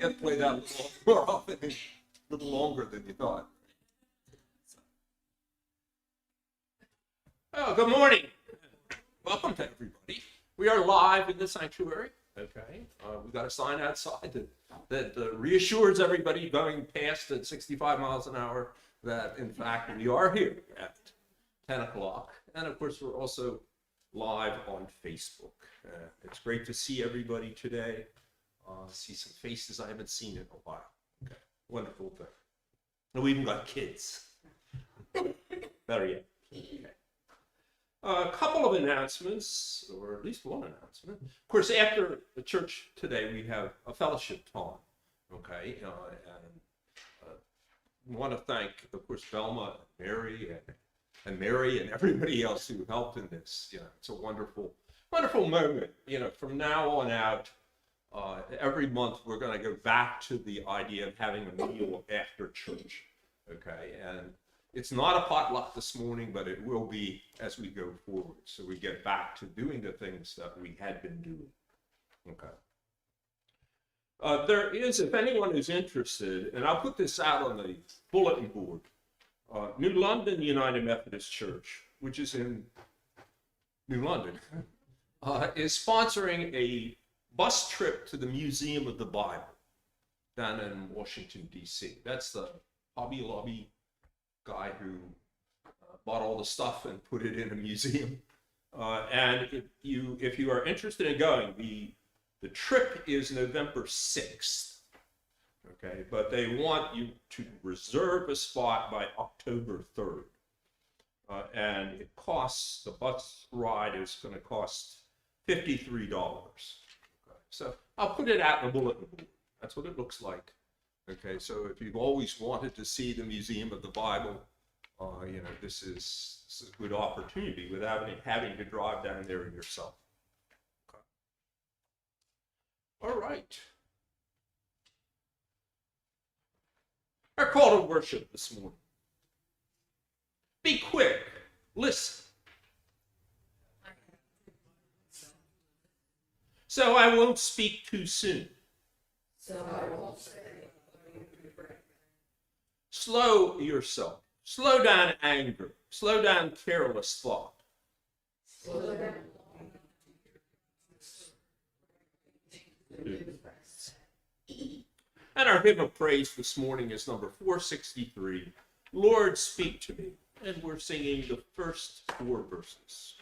You have to play that a little more often, a little longer than you thought. Oh, good morning. Welcome to everybody. We are live in the sanctuary. Okay, we've got a sign outside that reassures everybody going past at 65 miles an hour that, in fact, we are here at 10 o'clock. And, of course, we're also live on Facebook. It's great to see everybody today. See some faces I haven't seen in a while. Okay, wonderful thing. And we even got kids. Better yet. Okay. A couple of announcements, or at least one announcement. Of course, after the church today, we have a fellowship time. Okay, we want to thank, of course, Velma and Mary and everybody else who helped in this. You know, it's a wonderful, wonderful moment. You know, from now on out, every month we're going to go back to the idea of having a meal after church. Okay, and it's not a potluck this morning, but it will be as we go forward. So we get back to doing the things that we had been doing. Okay. There is, if anyone is interested, and I'll put this out on the bulletin board, New London United Methodist Church, which is in New London, is sponsoring a bus trip to the Museum of the Bible down in Washington, D.C. That's the Hobby Lobby guy who bought all the stuff and put it in a museum. And if you are interested in going, the trip is November 6th. Okay, but they want you to reserve a spot by October 3rd. And it costs, the bus ride is going to cost $53. Okay, so I'll put it out in the bulletin board. That's what it looks like. Okay, so if you've always wanted to see the Museum of the Bible, you know, this is a good opportunity without having to drive down there yourself. Okay. All right. Our call to worship this morning. Be quick. Listen. So I won't speak too soon. Slow yourself. Slow down anger. Slow down careless thought. And And our hymn of praise this morning is number 463, Lord, Speak to Me. And we're singing the first 4 verses.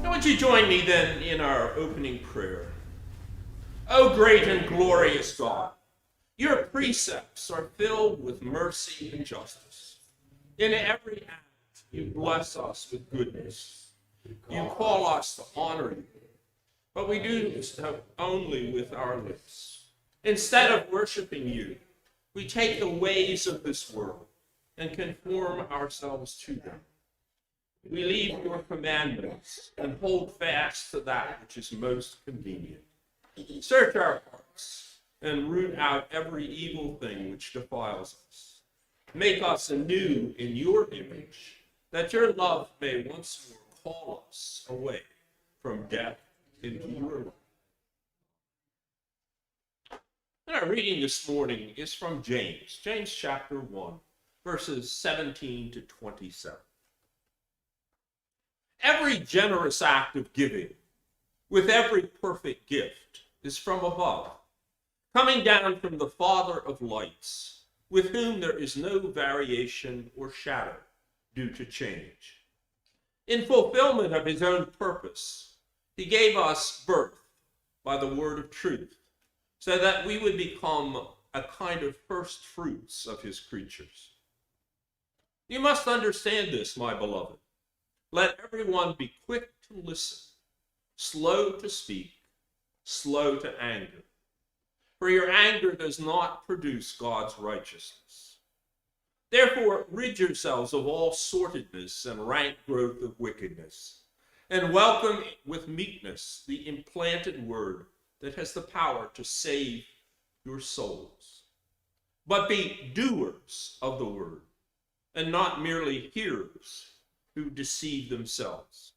Would you join me then in our opening prayer? O great and glorious God, your precepts are filled with mercy and justice. In every act, you bless us with goodness. You call us to honor you, but we do so only with our lips. Instead of worshiping you, we take the ways of this world and conform ourselves to them. We leave your commandments and hold fast to that which is most convenient. Search our hearts and root out every evil thing which defiles us. Make us anew in your image, that your love may once more call us away from death into your life. And our reading this morning is from James chapter 1, verses 17 to 27. Every generous act of giving, with every perfect gift, is from above, coming down from the Father of lights, with whom there is no variation or shadow due to change. In fulfillment of his own purpose, he gave us birth by the word of truth, so that we would become a kind of first fruits of his creatures. You must understand this, my beloved. Let everyone be quick to listen, slow to speak, slow to anger. For your anger does not produce God's righteousness. Therefore, rid yourselves of all sordidness and rank growth of wickedness, and welcome with meekness the implanted word that has the power to save your souls. But be doers of the word, and not merely hearers, who deceive themselves.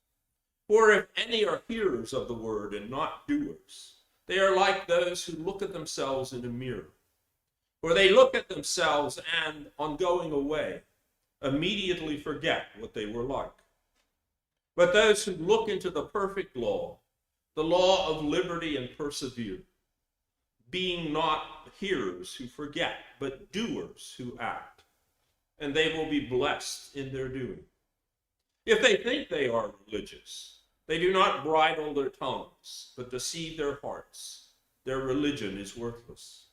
For if any are hearers of the word and not doers, they are like those who look at themselves in a mirror. For they look at themselves and, on going away, immediately forget what they were like. But those who look into the perfect law, the law of liberty, and persevere, being not hearers who forget, but doers who act, and they will be blessed in their doing. If they think they are religious, they do not bridle their tongues, but deceive their hearts. Their religion is worthless.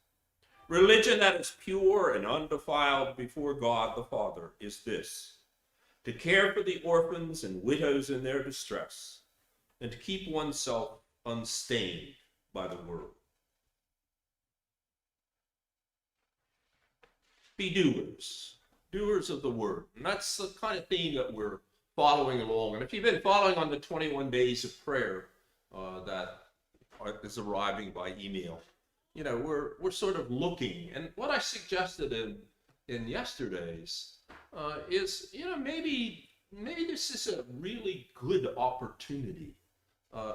Religion that is pure and undefiled before God the Father is this: to care for the orphans and widows in their distress, and to keep oneself unstained by the world. Be doers, doers of the word. And that's the kind of theme that we're following along. And if you've been following on the 21 days of prayer that is arriving by email, you know, we're sort of looking. And what I suggested in yesterday's is, you know, maybe this is a really good opportunity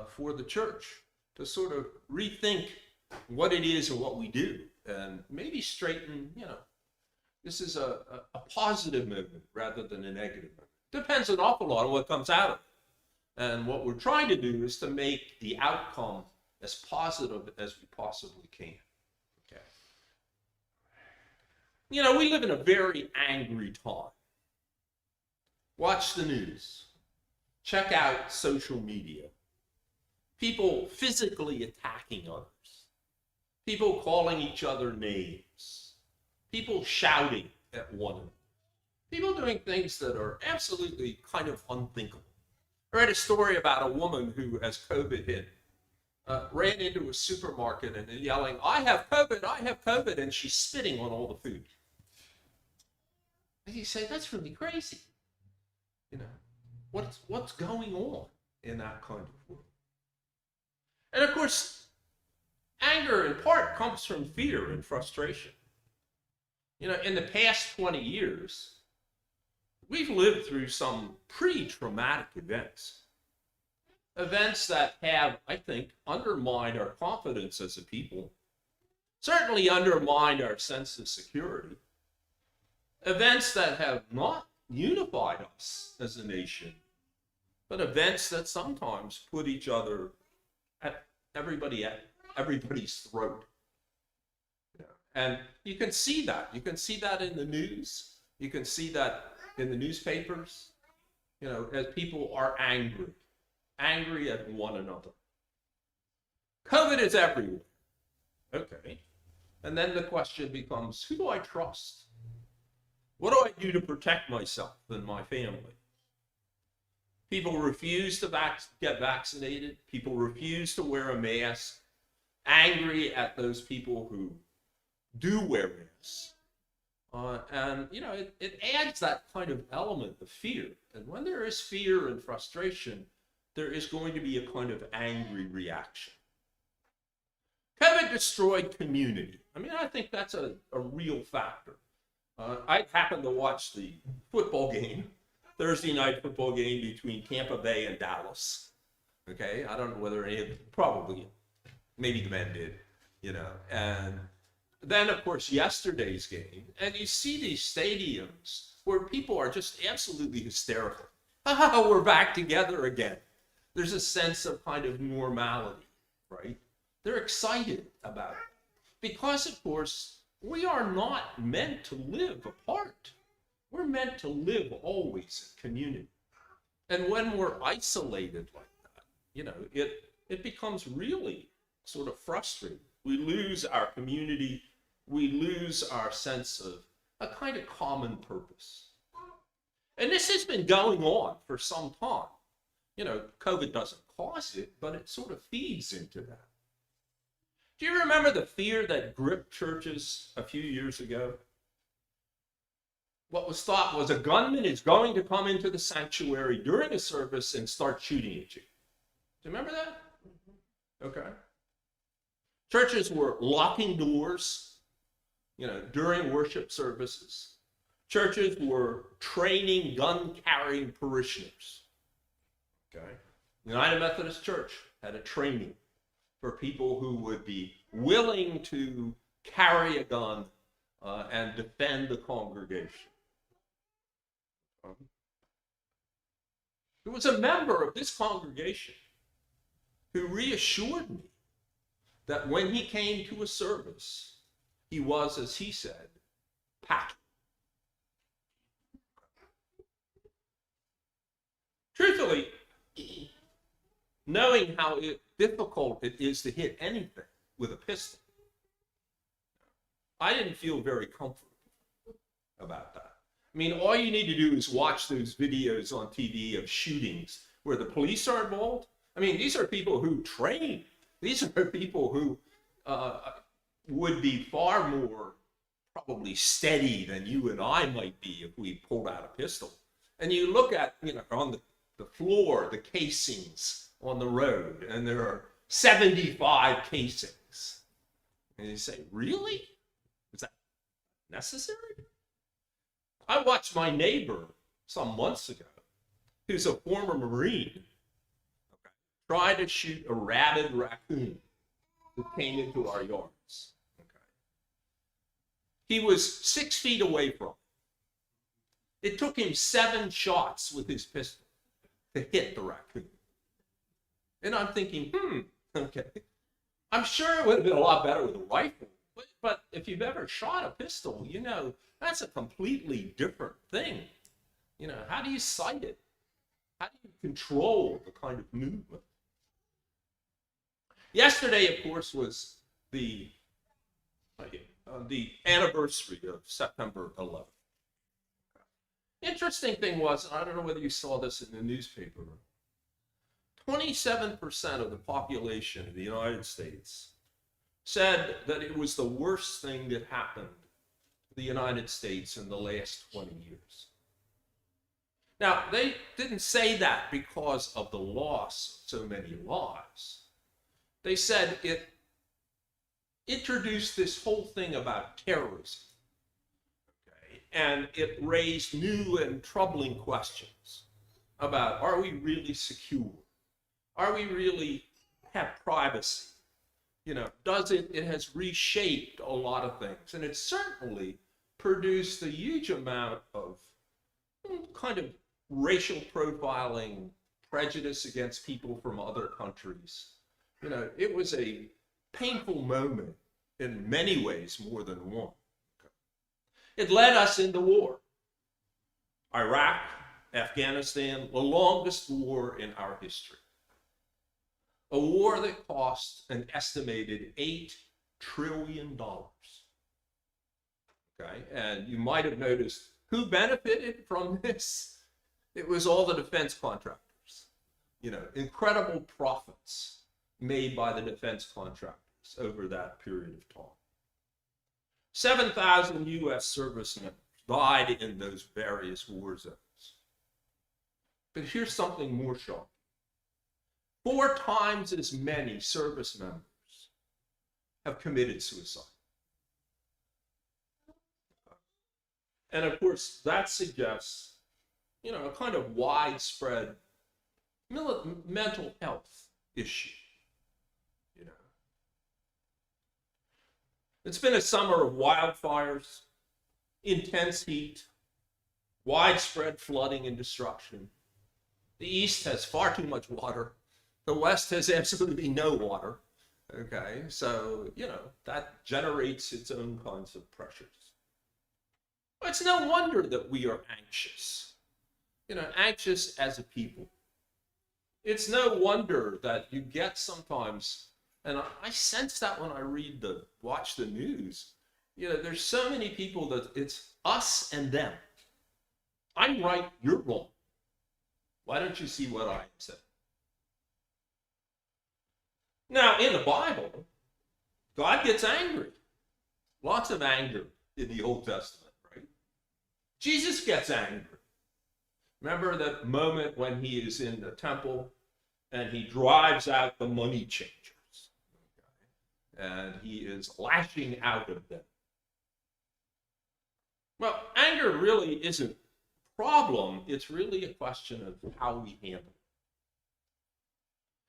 for the church to sort of rethink what it is and what we do, and maybe straighten, this is a positive movement rather than a negative movement. Depends an awful lot on what comes out of it. And what we're trying to do is to make the outcome as positive as we possibly can. Okay. We live in a very angry time. Watch the news. Check out social media. People physically attacking others. People calling each other names. People shouting at one another. People doing things that are absolutely kind of unthinkable. I read a story about a woman who, as COVID hit, ran into a supermarket and yelling, "I have COVID," and she's spitting on all the food. And you say, that's really crazy. What's going on in that kind of world? And of course, anger in part comes from fear and frustration. In the past 20 years, we've lived through some pretty traumatic events. Events that have, I think, undermined our confidence as a people, certainly undermined our sense of security. Events that have not unified us as a nation, but events that sometimes put each other at everybody's throat. And you can see that. You can see that in the news. You can see that in the newspapers, as people are angry at one another. COVID is everywhere. Okay. And then the question becomes, who do I trust? What do I do to protect myself and my family? People refuse to get vaccinated. People refuse to wear a mask. Angry at those people who do wear masks. And it adds that kind of element of fear. And when there is fear and frustration, there is going to be a kind of angry reaction. COVID destroyed community. I think that's a real factor. I happened to watch the football game, Thursday night football game between Tampa Bay and Dallas. Okay, I don't know whether any of them, probably, maybe the men did, and then, of course, yesterday's game, and you see these stadiums where people are just absolutely hysterical. We're back together again. There's a sense of kind of normality, right? They're excited about it. Because, of course, we are not meant to live apart. We're meant to live always in community. And when we're isolated like that, it becomes really sort of frustrating. We lose our community. We lose our sense of a kind of common purpose. And this has been going on for some time. COVID doesn't cause it, but it sort of feeds into that. Do you remember the fear that gripped churches a few years ago? What was thought was a gunman is going to come into the sanctuary during a service and start shooting at you. Do you remember that? Okay. Churches were locking doors, during worship services. Churches were training gun-carrying parishioners. Okay. United Methodist Church had a training for people who would be willing to carry a gun and defend the congregation. There was a member of this congregation who reassured me that when he came to a service, he was, as he said, packed. Truthfully, knowing how difficult it is to hit anything with a pistol, I didn't feel very comfortable about that. All you need to do is watch those videos on TV of shootings where the police are involved. These are people who train. These are people who would be far more probably steady than you and I might be if we pulled out a pistol. And you look at, on the floor, the casings on the road, and there are 75 casings. And you say, really? Is that necessary? I watched my neighbor some months ago, who's a former Marine, tried to shoot a rabid raccoon that came into our yards. Okay. He was 6 feet away from it. It took him 7 shots with his pistol to hit the raccoon. And I'm thinking, okay. I'm sure it would have been a lot better with a rifle. But if you've ever shot a pistol, you know, that's a completely different thing. You know, how do you sight it? How do you control the kind of movement? Yesterday, of course, was the anniversary of September 11th. Interesting thing was, I don't know whether you saw this in the newspaper, 27% of the population of the United States said that it was the worst thing that happened to the United States in the last 20 years. Now, they didn't say that because of the loss of so many lives. They said it introduced this whole thing about terrorism. Okay? And it raised new and troubling questions about, are we really secure? Are we really have privacy? You know, it has reshaped a lot of things. And it certainly produced a huge amount of kind of racial profiling, prejudice against people from other countries. You know, it was a painful moment in many ways, more than one. It led us into war. Iraq, Afghanistan, the longest war in our history. A war that cost an estimated $8 trillion. Okay, and you might have noticed who benefited from this. It was all the defense contractors. You know, incredible profits made by the defense contractors over that period of time. 7,000 U.S. service members died in those various war zones. But here's something more shocking. 4 times as many service members have committed suicide. And of course, that suggests, you know, a kind of widespread mental health issue. You know, it's been a summer of wildfires, intense heat, widespread flooding and destruction. The East has far too much water. The West has absolutely no water. Okay, so, you know, that generates its own kinds of pressures. It's no wonder that we are anxious. You know, anxious as a people. It's no wonder that you get sometimes, and I sense that when I watch the news, you know, there's so many people that it's us and them. I'm right, you're wrong. Why don't you see what I said? Now, in the Bible, God gets angry. Lots of anger in the Old Testament, right? Jesus gets angry. Remember that moment when he is in the temple and he drives out the money changers. Okay? And he is lashing out at them. Well, anger really isn't a problem. It's really a question of how we handle it.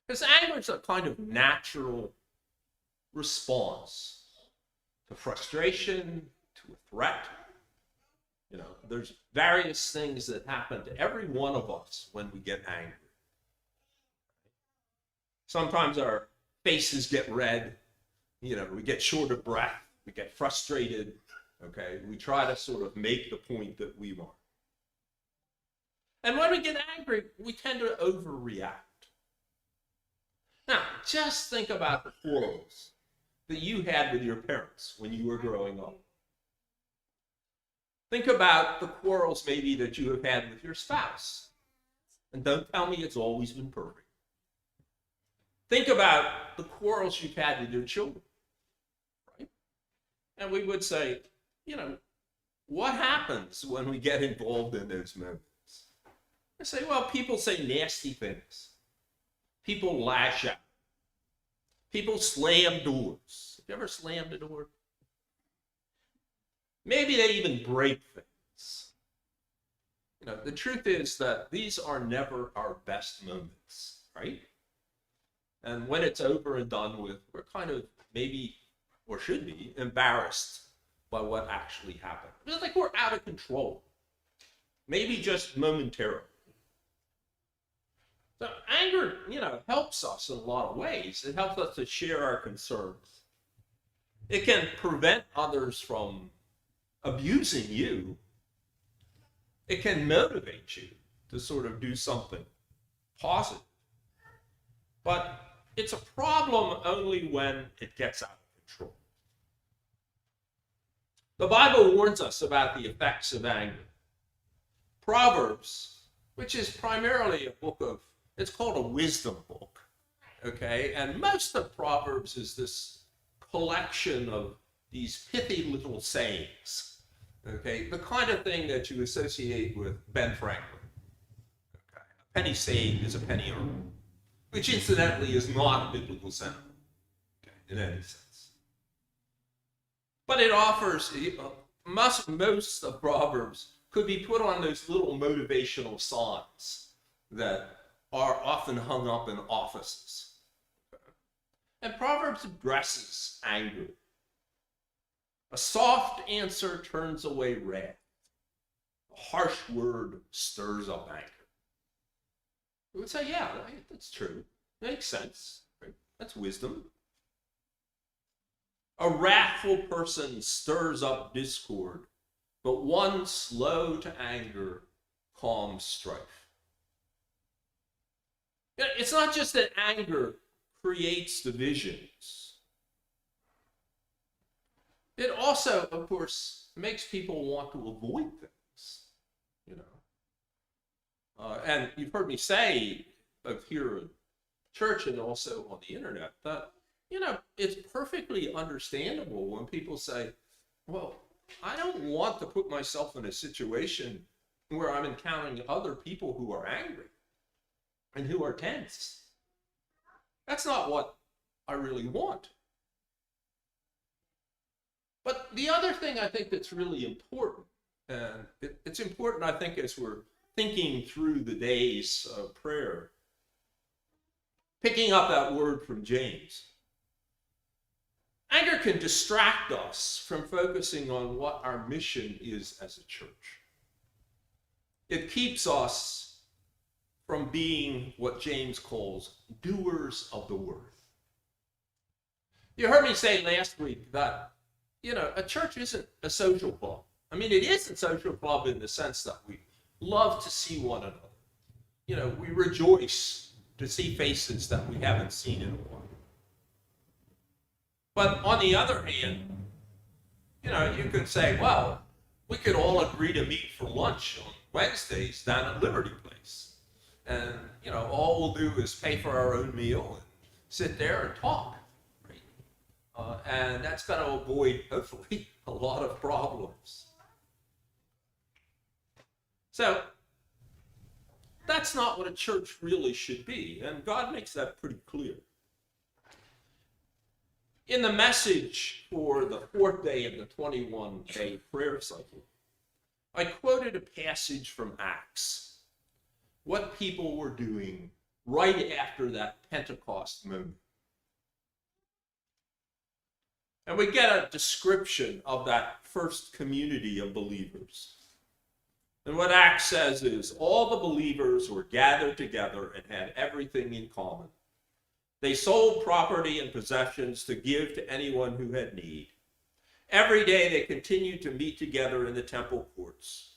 Because anger is a kind of natural response to frustration, to a threat. You know, there's various things that happen to every one of us when we get angry. Sometimes our faces get red. You know, we get short of breath. We get frustrated. Okay, we try to sort of make the point that we want. And when we get angry, we tend to overreact. Now, just think about the quarrels that you had with your parents when you were growing up. Think about the quarrels maybe that you have had with your spouse. And don't tell me it's always been perfect. Think about the quarrels you've had with your children. Right? And we would say, you know, what happens when we get involved in those moments? I say, well, people say nasty things. People lash out. People slam doors. Have you ever slammed a door? Maybe they even break things. You know, the truth is that these are never our best moments, right? And when it's over and done with, we're kind of maybe, or should be, embarrassed by what actually happened. It's like we're out of control. Maybe just momentarily. So anger, helps us in a lot of ways. It helps us to share our concerns. It can prevent others from abusing you. It can motivate you to sort of do something positive. But it's a problem only when it gets out of control. The Bible warns us about the effects of anger. Proverbs, which is primarily a book of, it's called a wisdom book, okay? And most of Proverbs is this collection of these pithy little sayings, okay? The kind of thing that you associate with Ben Franklin. Okay? A penny saved is a penny earned, which incidentally is not a biblical sentiment, okay, in any sense. But it offers, most of Proverbs could be put on those little motivational signs that are often hung up in offices. And Proverbs addresses anger. A soft answer turns away wrath. A harsh word stirs up anger. We would say, yeah, that's true. Makes sense. Right? That's wisdom. A wrathful person stirs up discord, but one slow to anger calms strife. It's not just that anger creates divisions. It also, of course, makes people want to avoid things, And you've heard me say, both here in church and also on the internet, that, it's perfectly understandable when people say, well, I don't want to put myself in a situation where I'm encountering other people who are angry and who are tense. That's not what I really want. But the other thing I think that's really important, and it's important, I think, as we're thinking through the days of prayer, picking up that word from James. Anger can distract us from focusing on what our mission is as a church. It keeps us from being what James calls doers of the word. You heard me say last week that, a church isn't a social club. I mean, it is a social club in the sense that we love to see one another. We rejoice to see faces that we haven't seen in a while. But on the other hand, you could say, well, we could all agree to meet for lunch on Wednesdays down at Liberty Place. And, all we'll do is pay for our own meal and sit there and talk. Right? And that's going to avoid, hopefully, a lot of problems. So, that's not what a church really should be. And God makes that pretty clear. In the message for the fourth day of the 21-day prayer cycle, I quoted a passage from Acts, what people were doing right after that Pentecost moment. And we get a description of that first community of believers. And what Acts says is, all the believers were gathered together and had everything in common. They sold property and possessions to give to anyone who had need. Every day they continued to meet together in the temple courts.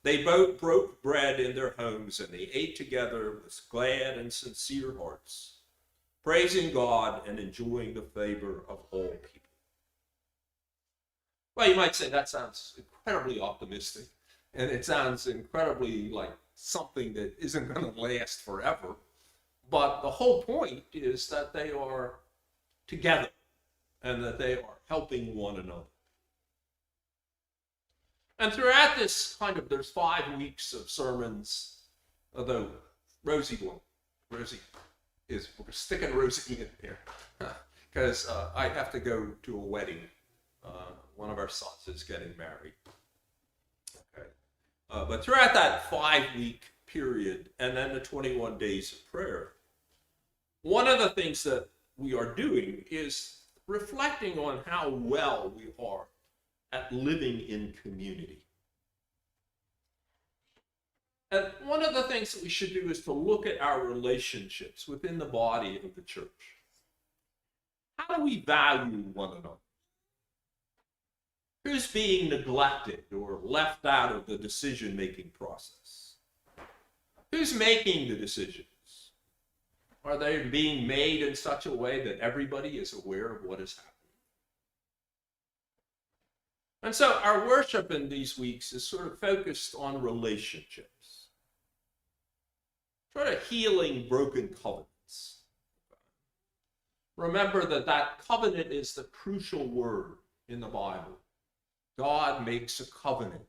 They both broke bread in their homes and they ate together with glad and sincere hearts, praising God and enjoying the favor of all people. Well, you might say that sounds incredibly optimistic, and it sounds incredibly like something that isn't going to last forever. But the whole point is that they are together and that they are helping one another. And throughout this there's 5 weeks of sermons, although we're sticking Rosie in here because I have to go to a wedding. One of our sons is getting married. Okay. But throughout that 5-week period and then the 21 days of prayer, one of the things that we are doing is reflecting on how well we are at living in community. And one of the things that we should do is to look at our relationships within the body of the church. How do we value one another? Who's being neglected or left out of the decision-making process? Who's making the decisions? Are they being made in such a way that everybody is aware of what is happening? And so our worship in these weeks is sort of focused on relationships, sort of healing broken covenants. Remember that covenant is the crucial word in the Bible. God makes a covenant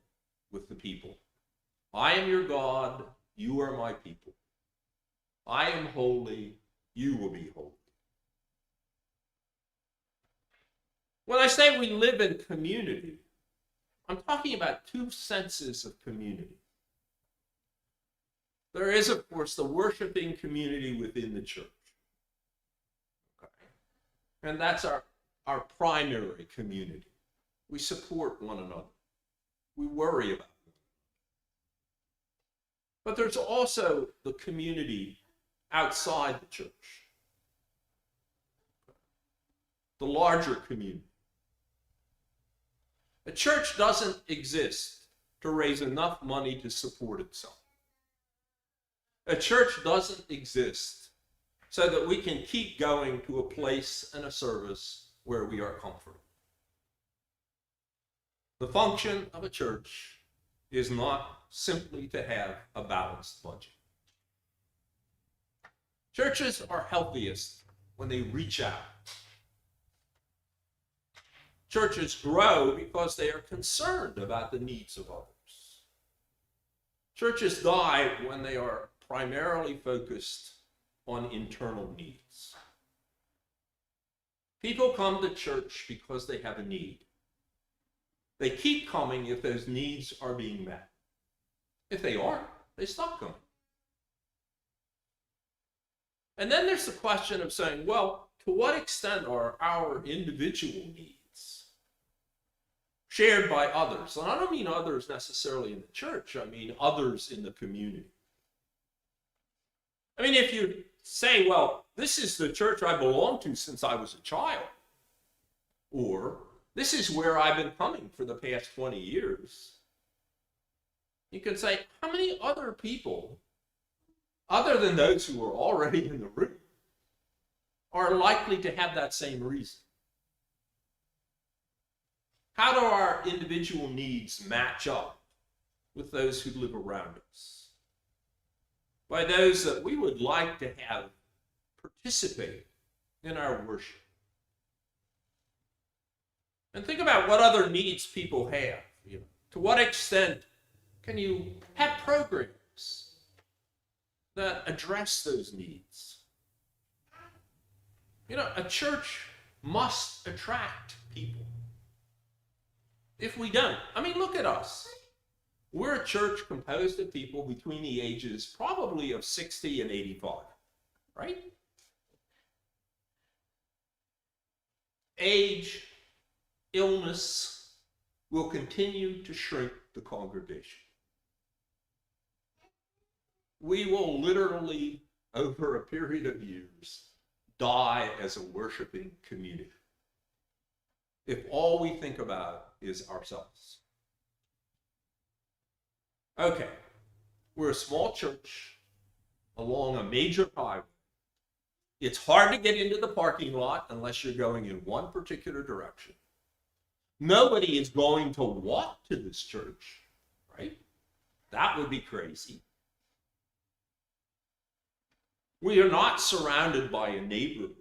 with the people. I am your God, you are my people. I am holy, you will be holy. When I say we live in community, I'm talking about two senses of community. There is, of course, the worshiping community within the church. Okay. And that's our primary community. We support one another. We worry about them. But there's also the community outside the church, the larger community. A church doesn't exist to raise enough money to support itself. A church doesn't exist so that we can keep going to a place and a service where we are comfortable. The function of a church is not simply to have a balanced budget. Churches are healthiest when they reach out. Churches grow because they are concerned about the needs of others. Churches die when they are primarily focused on internal needs. People come to church because they have a need. They keep coming if those needs are being met. If they aren't, they stop coming. And then there's the question of saying, well, to what extent are our individual needs shared by others? And I don't mean others necessarily in the church. I mean others in the community. I mean, if you say, well, this is the church I belong to since I was a child, or this is where I've been coming for the past 20 years, you can say, how many other people, other than those who are already in the room, are likely to have that same reason? How do our individual needs match up with those who live around us? By those that we would like to have participate in our worship. And think about what other needs people have. To what extent can you have programs that address those needs? A church must attract people. If we don't, look at us. We're a church composed of people between the ages probably of 60 and 85, right? Age, illness will continue to shrink the congregation. We will literally, over a period of years, die as a worshiping community if all we think about is ourselves. Okay, we're a small church along a major highway. It's hard to get into the parking lot unless you're going in one particular direction. Nobody is going to walk to this church, right? That would be crazy. We are not surrounded by a neighborhood.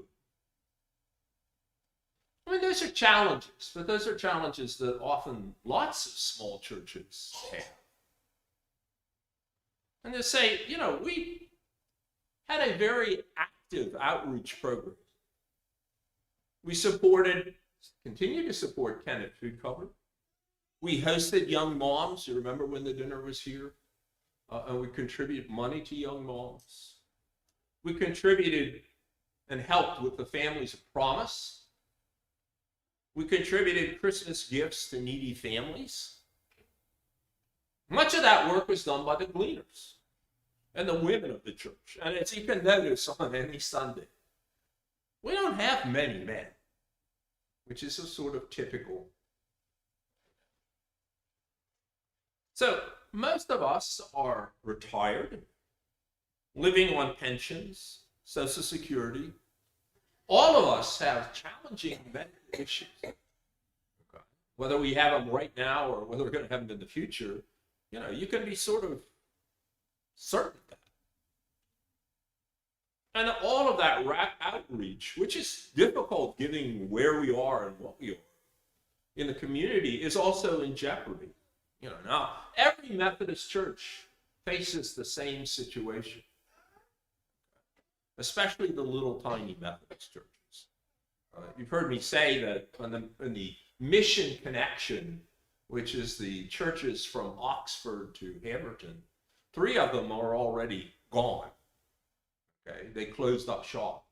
Those are challenges, but those are challenges that often lots of small churches have. And they say, we had a very active outreach program. We continue to support Kennett Food Cover. We hosted young moms. You remember when the dinner was here? And we contributed money to young moms. We contributed and helped with the Families of Promise. We contributed Christmas gifts to needy families. Much of that work was done by the gleaners and the women of the church. And as you can notice on any Sunday, we don't have many men, which is a sort of typical. So most of us are retired, living on pensions, Social Security. All of us have challenging medical issues. Okay. Whether we have them right now or whether we're going to have them in the future, you can be sort of certain of that. And all of that outreach, which is difficult given where we are and what we are in the community, is also in jeopardy. Now every Methodist church faces the same situation, especially the little tiny Methodist churches. You've heard me say that in the Mission Connection, which is the churches from Oxford to Hamorton, 3 of them are already gone. Okay, they closed up shop.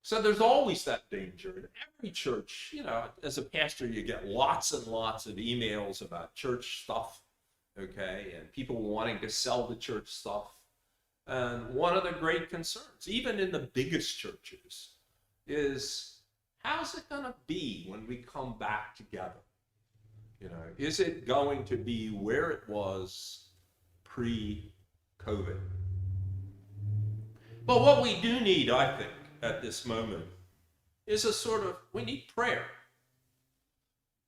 So there's always that danger. In every church, as a pastor, you get lots and lots of emails about church stuff, okay, and people wanting to sell the church stuff. And one of the great concerns, even in the biggest churches, is how's it going to be when we come back together? Is it going to be where it was pre-COVID? But what we do need, I think, at this moment is we need prayer.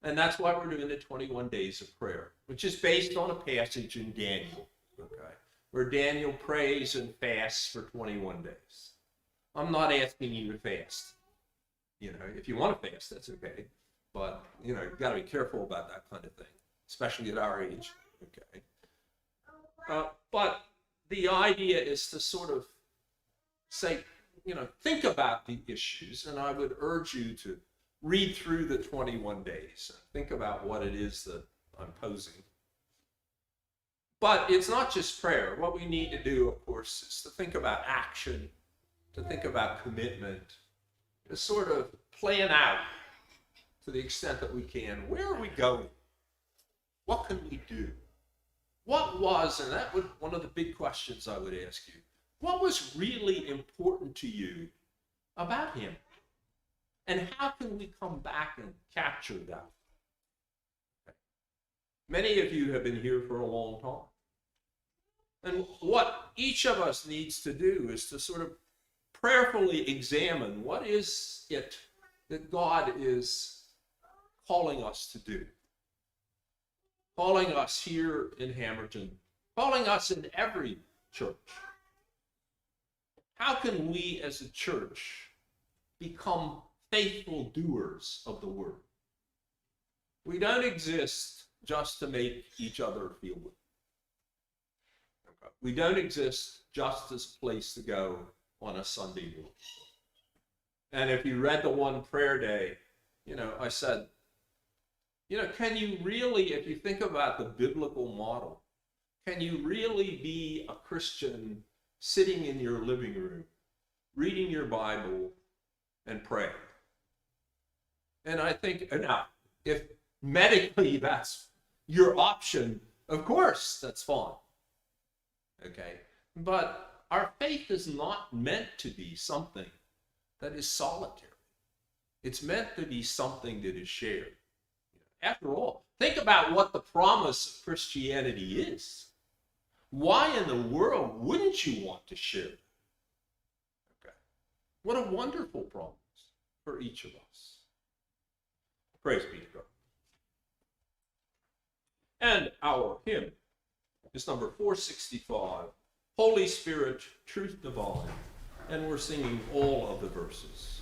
And that's why we're doing the 21 days of prayer, which is based on a passage in Daniel, okay, where Daniel prays and fasts for 21 days. I'm not asking you to fast. If you want to fast, that's okay. But, you've got to be careful about that kind of thing, especially at our age, okay? But the idea is to sort of say, think about the issues, and I would urge you to read through the 21 days. Think about what it is that I'm posing. But it's not just prayer. What we need to do, of course, is to think about action, to think about commitment, to sort of plan out to the extent that we can. Where are we going? What can we do? What was, and that was one of the big questions I would ask you, what was really important to you about him? And how can we come back and capture that? Okay. Many of you have been here for a long time. And what each of us needs to do is to sort of prayerfully examine what is it that God is calling us to do. Calling us here in Hamorton, calling us in every church. How can we as a church become faithful doers of the word? We don't exist just to make each other feel good. We don't exist just as a place to go on a Sunday morning. And if you read the one prayer day, I said, can you really, if you think about the biblical model, can you really be a Christian sitting in your living room, reading your Bible and praying? And I think, now, if medically that's your option, of course, that's fine. Okay? But our faith is not meant to be something that is solitary. It's meant to be something that is shared. After all, think about what the promise of Christianity is. Why in the world wouldn't you want to share it? Okay. What a wonderful promise for each of us. Praise be to God. And our hymn is number 465, Holy Spirit, Truth Divine. And we're singing all of the verses.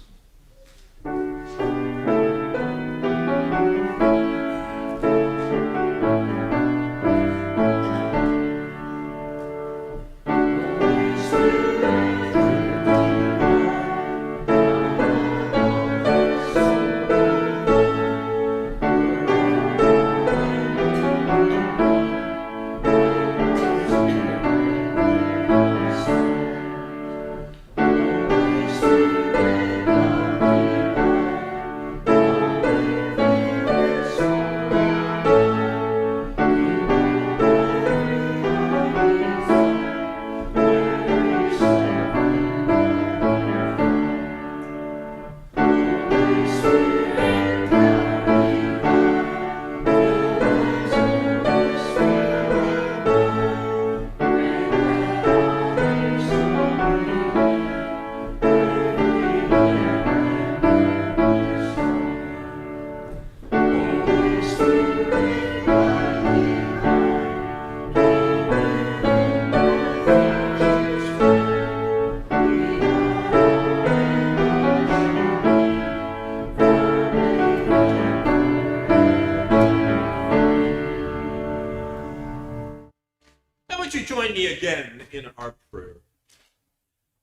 again in our prayer.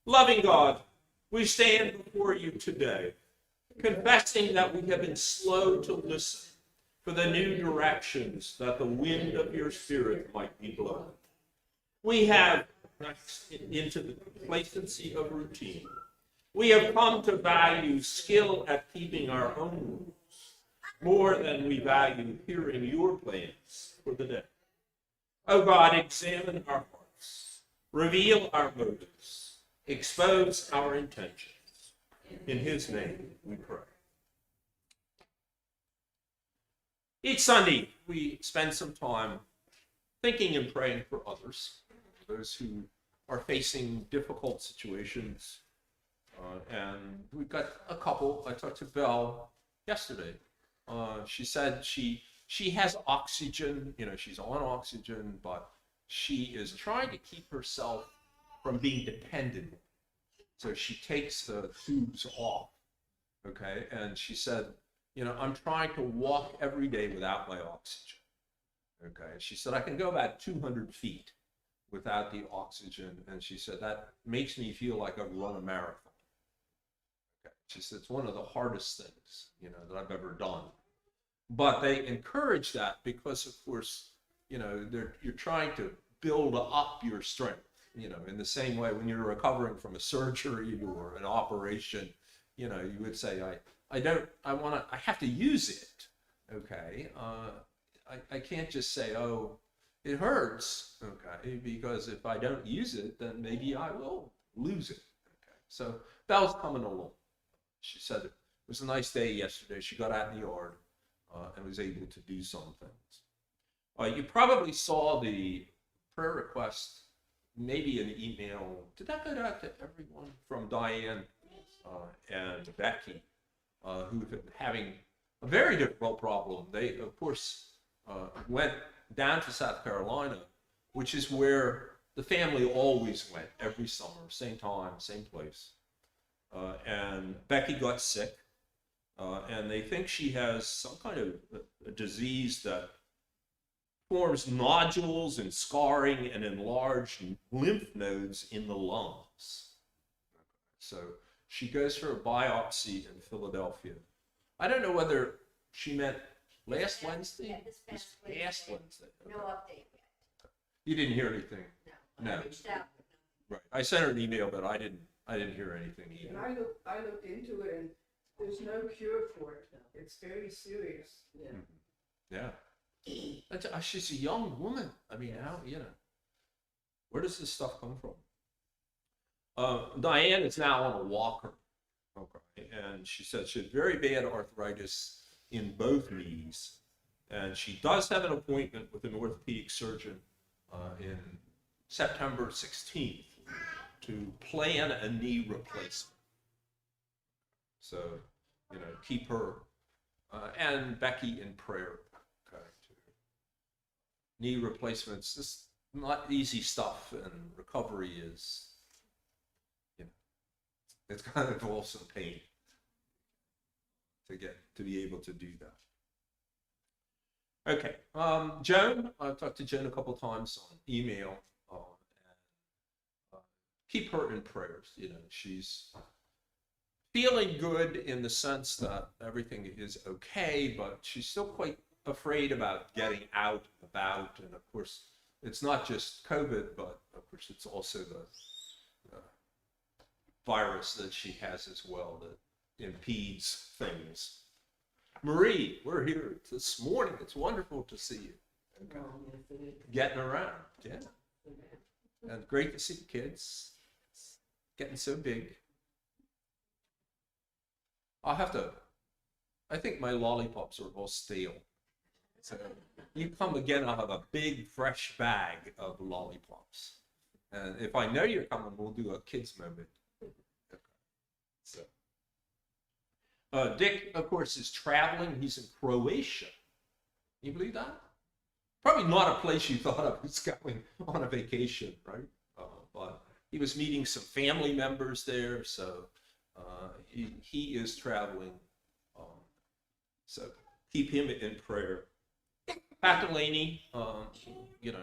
Loving God, we stand before you today, confessing that we have been slow to listen for the new directions that the wind of your Spirit might be blowing. We have into the complacency of routine. We have come to value skill at keeping our own rules more than we value hearing your plans for the day. Oh God, examine our hearts, reveal our motives, expose our intentions. In his name we pray. Each Sunday, we spend some time thinking and praying for others, those who are facing difficult situations. And we've got a couple. I talked to Belle yesterday. She said she has oxygen, she's on oxygen, but she is trying to keep herself from being dependent. So she takes the tubes off, okay? And she said, I'm trying to walk every day without my oxygen, okay? She said, I can go about 200 feet without the oxygen. And she said, that makes me feel like I've run a marathon. Okay. She said, it's one of the hardest things, that I've ever done. But they encourage that because, of course, you're trying to build up your strength, in the same way when you're recovering from a surgery or an operation, you would say, I have to use it, okay? I can't just say, oh, it hurts, okay? Because if I don't use it, then maybe I will lose it, okay? So Belle's coming along. She said it was a nice day yesterday. She got out in the yard and was able to do some things. You probably saw the prayer request, maybe an email. Did that go out to everyone from Diane and Becky, who have been having a very difficult problem? They, of course, went down to South Carolina, which is where the family always went every summer, same time, same place. And Becky got sick, and they think she has some kind of a disease that forms nodules and scarring and enlarged lymph nodes in the lungs. So she goes for a biopsy in Philadelphia. I don't know whether she meant last Wednesday? Yeah, this past Wednesday. No update yet. You didn't hear anything? No. No. I reached out. Right. I sent her an email, but I didn't hear anything either. And I looked into it, and there's no cure for it. It's very serious. Yeah. She's a young woman. I mean, how, where does this stuff come from? Diane is now on a walker. Okay. And she said she had very bad arthritis in both knees. And she does have an appointment with an orthopedic surgeon in September 16th to plan a knee replacement. So, keep her and Becky in prayer. Okay. Knee replacements, this is not easy stuff, and recovery is, it's kind of involves some pain to be able to do that. Okay, Joan, I've talked to Joan a couple times on email. Keep her in prayers. She's feeling good in the sense that everything is okay, but she's still quite afraid about getting out and about. And of course, it's not just COVID, but of course, it's also the virus that she has as well that impedes things. Marie, we're here this morning. It's wonderful to see you. Okay. Getting around, yeah. And great to see the kids getting so big. I think my lollipops are all stale. So you come again, I'll have a big fresh bag of lollipops. And if I know you're coming, we'll do a kids moment. Okay. So, Dick, of course, is traveling. He's in Croatia. Can you believe that? Probably not a place you thought of as going on a vacation, right? But he was meeting some family members there, so he is traveling. So keep him in prayer. Pat Delaney,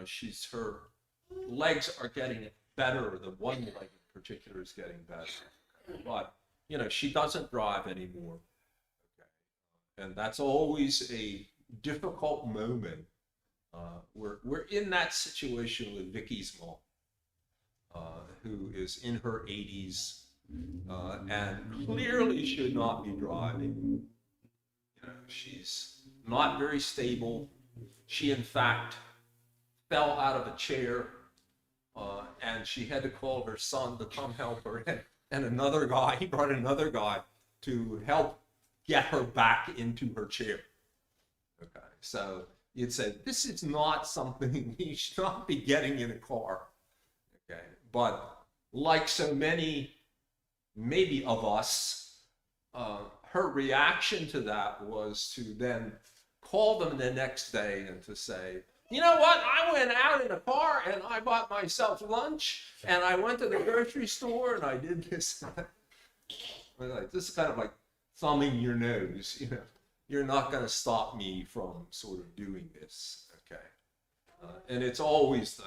she's her legs are getting better. The one leg in particular is getting better. But, she doesn't drive anymore. Okay. And that's always a difficult moment. We're in that situation with Vicky's mom, who is in her 80s and clearly should not be driving. She's not very stable. She, in fact, fell out of a chair, and she had to call her son to come help her. And another guy, he brought another guy to help get her back into her chair. Okay, so you'd say, this is not something you should not be getting in a car. Okay, but like so many, maybe of us, her reaction to that was to then call them the next day and to say, you know what, I went out in a car and I bought myself lunch and I went to the grocery store and I did this. Like, this is kind of like thumbing your nose, You're not going to stop me from sort of doing this, okay? And it's always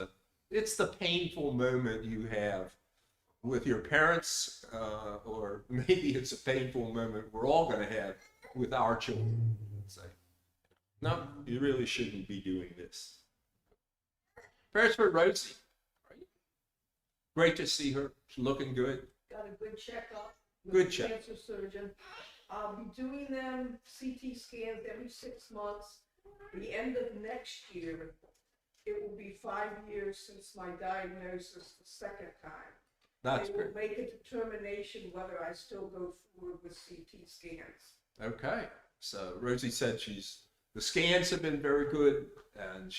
the painful moment you have with your parents, or maybe it's a painful moment we're all going to have with our children. Say, no, you really shouldn't be doing this. Prayers for Rosie. Great to see her. She's looking good. Got a good checkup. Good check. Cancer surgeon. I'll be doing them CT scans every 6 months. The end of next year, it will be 5 years since my diagnosis the second time. That's they will great. make a determination whether I still go forward with CT scans. Okay. So Rosie said the scans have been very good, and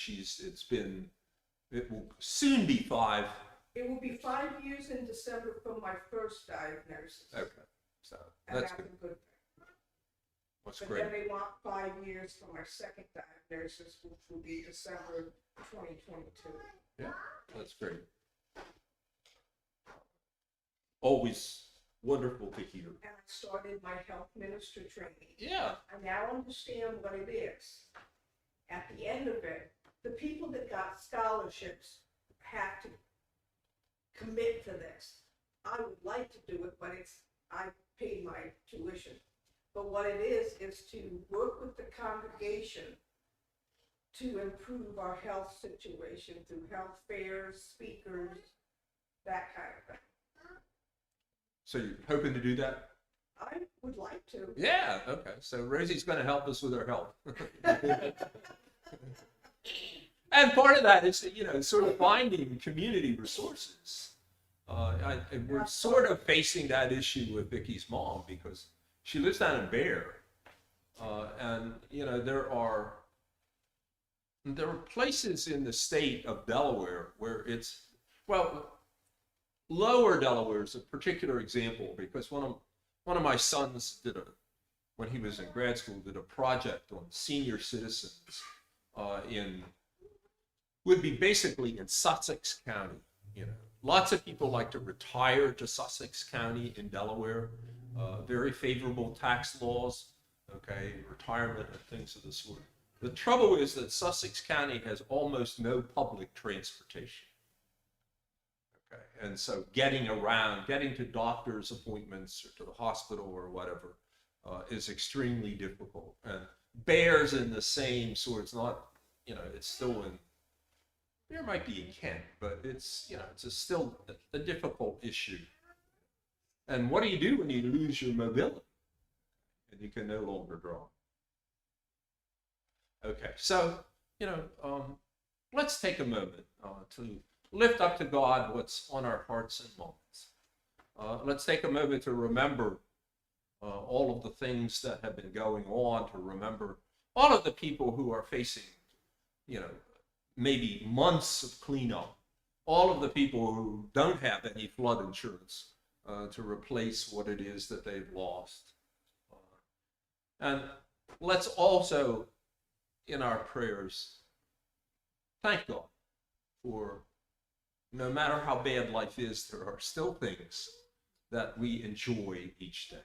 it will soon be 5. It will be 5 years in December from my first diagnosis. Okay. So And that's that's good. a good thing. That's But great. then they want 5 years for my second diagnosis, which will be December 2022. Yeah, that's great. Always wonderful to hear. And I started my health minister training. Yeah. I now understand what it is. At the end of it, the people that got scholarships have to commit to this. I would like to do it, but I paid my tuition. But what it is to work with the congregation to improve our health situation through health fairs, speakers, that kind of thing. So you're hoping to do that? I would like to. Yeah. Okay. So Rosie's going to help us with her health. And part of that is, sort of finding community resources. We're sort of facing that issue with Vicky's mom because she lives down in Bear, and there are places in the state of Delaware where Lower Delaware is a particular example because one of my sons when he was in grad school, did a project on senior citizens would be basically in Sussex County. Lots of people like to retire to Sussex County in Delaware. Very favorable tax laws, okay, retirement and things of the sort. The trouble is that Sussex County has almost no public transportation. Okay, and so getting to doctor's appointments or to the hospital or whatever is extremely difficult. And Bear's in the same sort. It's not, it's still in. There might be in Kent, but it's still a difficult issue. And what do you do when you lose your mobility and you can no longer draw? Okay, so let's take a moment to lift up to God what's on our hearts and minds. Let's take a moment to remember all of the things that have been going on, to remember all of the people who are facing, maybe months of cleanup, all of the people who don't have any flood insurance to replace what it is that they've lost. And let's also, in our prayers, thank God for no matter how bad life is, there are still things that we enjoy each day.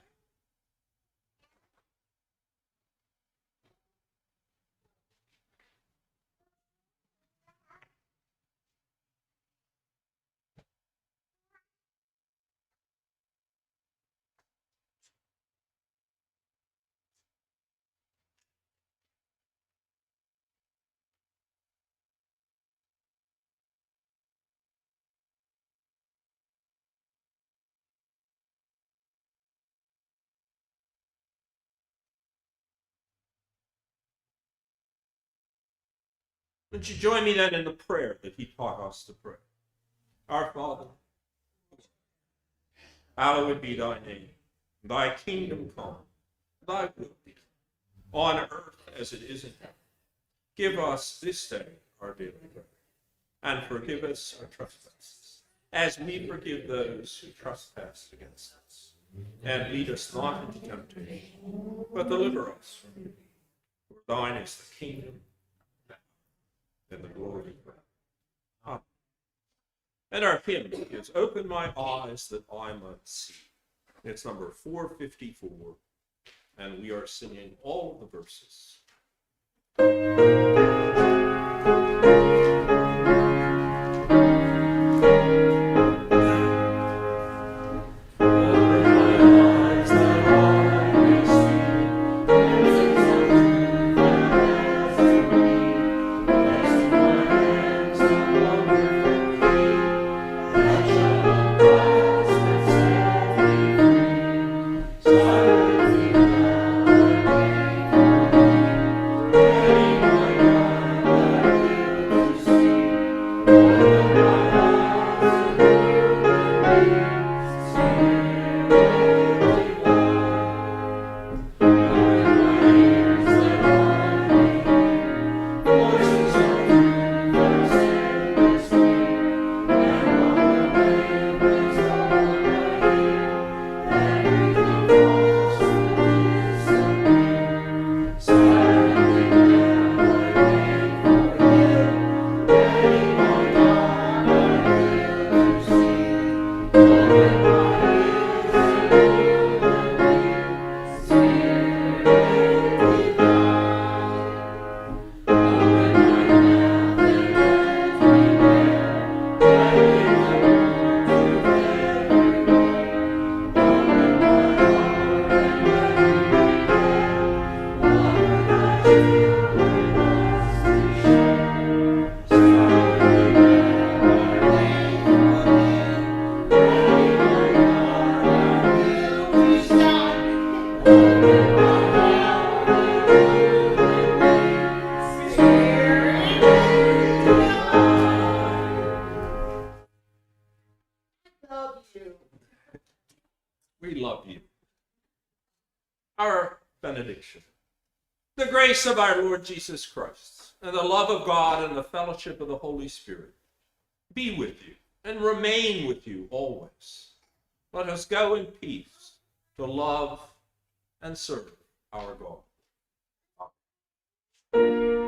Would you join me then in the prayer that he taught us to pray? Our Father, hallowed be thy name. Thy kingdom come, thy will be done, on earth as it is in heaven. Give us this day our daily bread, and forgive us our trespasses, as we forgive those who trespass against us. And lead us not into temptation, but deliver us from evil. For thine is the kingdom, and the glory forever. Amen. And our hymn is Open My Eyes That I Might See. It's number 454, and we are singing all of the verses. We love you. Our benediction. The grace of our Lord Jesus Christ, and the love of God, and the fellowship of the Holy Spirit be with you and remain with you always. Let us go in peace to love and serve our God. Amen.